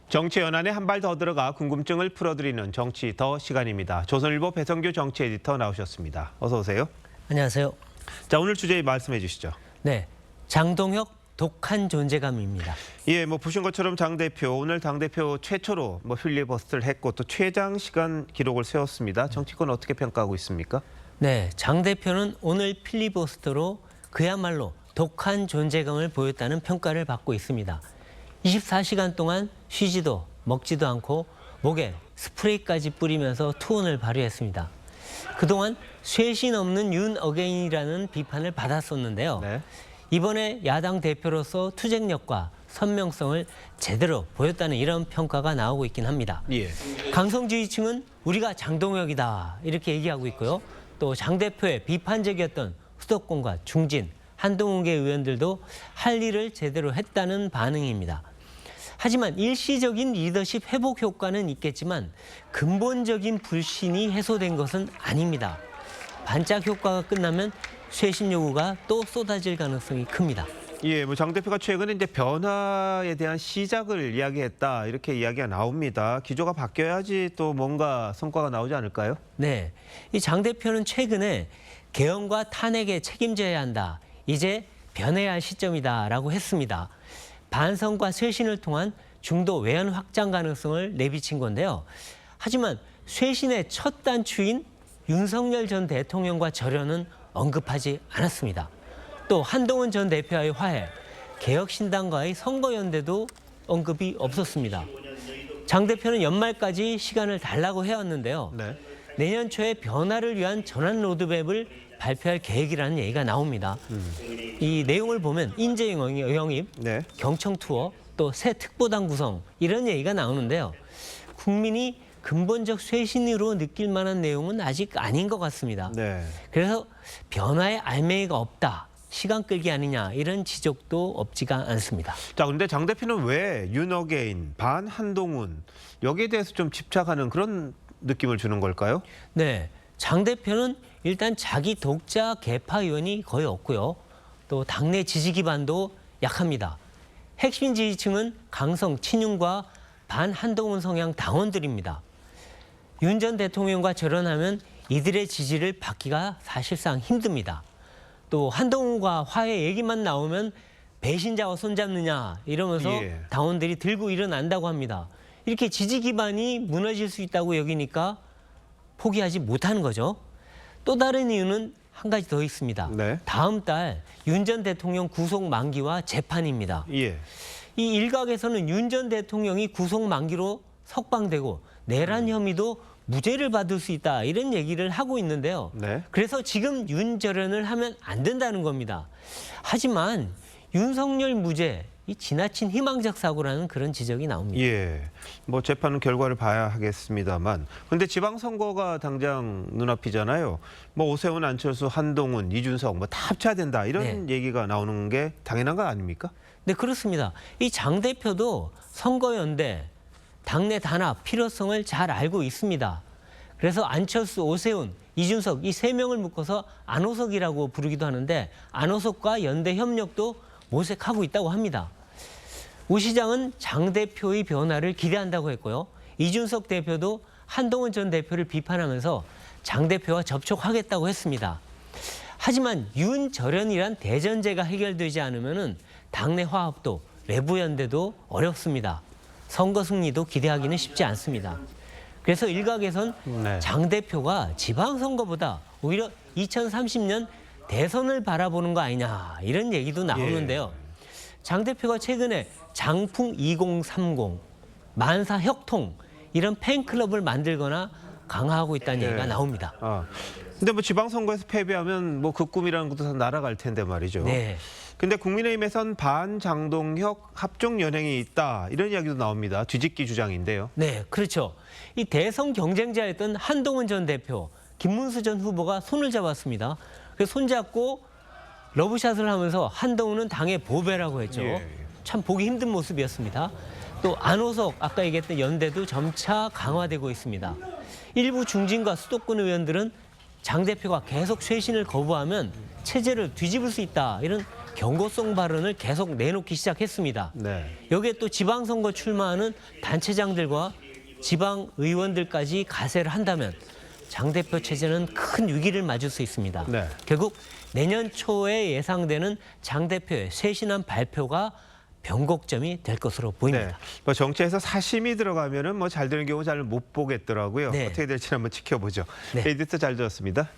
정치 연안에 한 발 더 들어가 궁금증을 풀어드리는 정치 더 시간입니다. 조선일보 배성규 정치 에디터 나오셨습니다. 어서 오세요. 안녕하세요. 자, 오늘 주제 말씀해 주시죠. 네, 장동혁 독한 존재감입니다. 예, 보신 것처럼 장 대표 오늘 당 대표 최초로 필리버스터를 했고 또 최장 시간 기록을 세웠습니다. 정치권 어떻게 평가하고 있습니까? 네, 장 대표는 오늘 필리버스터로 그야말로 독한 존재감을 보였다는 평가를 받고 있습니다. 24시간 동안 쉬지도 먹지도 않고 목에 스프레이까지 뿌리면서 투혼을 발휘했습니다. 그동안 쇄신 없는 윤 어게인이라는 비판을 받았었는데요. 네. 이번에 야당 대표로서 투쟁력과 선명성을 제대로 보였다는 이런 평가가 나오고 있긴 합니다. 예. 강성 지지층은 우리가 장동혁이다 이렇게 얘기하고 있고요. 또 장 대표의 비판적이었던 수도권과 중진, 한동훈계 의원들도 할 일을 제대로 했다는 반응입니다. 하지만 일시적인 리더십 회복 효과는 있겠지만 근본적인 불신이 해소된 것은 아닙니다. 반짝 효과가 끝나면 쇄신 요구가 또 쏟아질 가능성이 큽니다. 예, 장 대표가 최근에 이제 변화에 대한 시작을 이야기했다 이렇게 이야기가 나옵니다. 기조가 바뀌어야지 또 뭔가 성과가 나오지 않을까요? 네, 이 장 대표는 최근에 개헌과 탄핵에 책임져야 한다. 이제 변해야 할 시점이다라고 했습니다. 반성과 쇄신을 통한 중도 외연 확장 가능성을 내비친 건데요. 하지만 쇄신의 첫 단추인 윤석열 전 대통령과 절연은 언급하지 않았습니다. 또 한동훈 전 대표와의 화해, 개혁신당과의 선거연대도 언급이 없었습니다. 장 대표는 연말까지 시간을 달라고 해왔는데요. 네. 내년 초에 변화를 위한 전환 로드맵을 발표할 계획이라는 얘기가 나옵니다. 이 내용을 보면 인재 영입, 네. 경청 투어, 또 새 특보당 구성 이런 얘기가 나오는데요. 국민이 근본적 쇄신으로 느낄 만한 내용은 아직 아닌 것 같습니다. 네. 그래서 변화의 알맹이가 없다, 시간 끌기 아니냐 이런 지적도 없지가 않습니다. 자, 근데 장 대표는 왜 윤어게인, 반 한동훈 여기에 대해서 좀 집착하는 그런 느낌을 주는 걸까요? 네, 장 대표는 일단 자기 독자 계파 의원이 거의 없고요. 또 당내 지지 기반도 약합니다. 핵심 지지층은 강성 친윤과 반 한동훈 성향 당원들입니다. 윤 전 대통령과 절연하면 이들의 지지를 받기가 사실상 힘듭니다. 또 한동훈과 화해 얘기만 나오면 배신자와 손잡느냐 이러면서 예. 당원들이 들고 일어난다고 합니다. 이렇게 지지 기반이 무너질 수 있다고 여기니까 포기하지 못하는 거죠. 또 다른 이유는 한 가지 더 있습니다. 네. 다음 달 윤 전 대통령 구속 만기와 재판입니다. 예. 이 일각에서는 윤 전 대통령이 구속 만기로 석방되고 내란 혐의도 무죄를 받을 수 있다 이런 얘기를 하고 있는데요. 네. 그래서 지금 윤절연을 하면 안 된다는 겁니다. 하지만 윤석열 무죄, 이 지나친 희망적 사고라는 그런 지적이 나옵니다. 예, 재판 결과를 봐야 하겠습니다만, 근데 지방선거가 당장 눈앞이잖아요. 오세훈, 안철수, 한동훈, 이준석 다 합쳐야 된다 이런 얘기가 나오는 게 당연한 거 아닙니까? 네, 그렇습니다. 이 장 대표도 선거연대, 당내 단합 필요성을 잘 알고 있습니다. 그래서 안철수, 오세훈, 이준석 이 세 명을 묶어서 안호석이라고 부르기도 하는데 안호석과 연대 협력도 모색하고 있다고 합니다. 우 시장은 장 대표의 변화를 기대한다고 했고요. 이준석 대표도 한동훈 전 대표를 비판하면서 장 대표와 접촉하겠다고 했습니다. 하지만 윤절연이란 대전제가 해결되지 않으면 당내 화합도 외부 연대도 어렵습니다. 선거 승리도 기대하기는 쉽지 않습니다. 그래서 일각에선 네. 장 대표가 지방선거보다 오히려 2030년 대선을 바라보는 거 아니냐 이런 얘기도 나오는데요. 장 대표가 최근에 장풍 2030, 만사 혁통 이런 팬클럽을 만들거나 강화하고 있다는 얘기가 나옵니다. 근데 지방선거에서 패배하면 그 꿈이라는 것도 다 날아갈 텐데 말이죠. 네. 근데 국민의힘에선 반장동혁 합종 연행이 있다 이런 이야기도 나옵니다. 뒤집기 주장인데요. 네, 그렇죠. 이 대선 경쟁자였던 한동훈 전 대표, 김문수 전 후보가 손을 잡았습니다. 그래서 손잡고 러브샷을 하면서 한동훈은 당의 보배라고 했죠. 예. 참 보기 힘든 모습이었습니다. 또 안호석, 아까 얘기했던 연대도 점차 강화되고 있습니다. 일부 중진과 수도권 의원들은 장 대표가 계속 쇄신을 거부하면 체제를 뒤집을 수 있다 이런 경고성 발언을 계속 내놓기 시작했습니다. 네. 여기에 또 지방선거 출마하는 단체장들과 지방 의원들까지 가세를 한다면 장 대표 체제는 큰 위기를 맞을 수 있습니다. 네. 결국 내년 초에 예상되는 장 대표의 쇄신안 발표가 변곡점이 될 것으로 보입니다. 네. 뭐 정치에서 사심이 들어가면은 뭐 잘 되는 경우 잘 못 보겠더라고요. 네. 어떻게 될지 한번 지켜보죠. 네. 에디터 잘 들었습니다.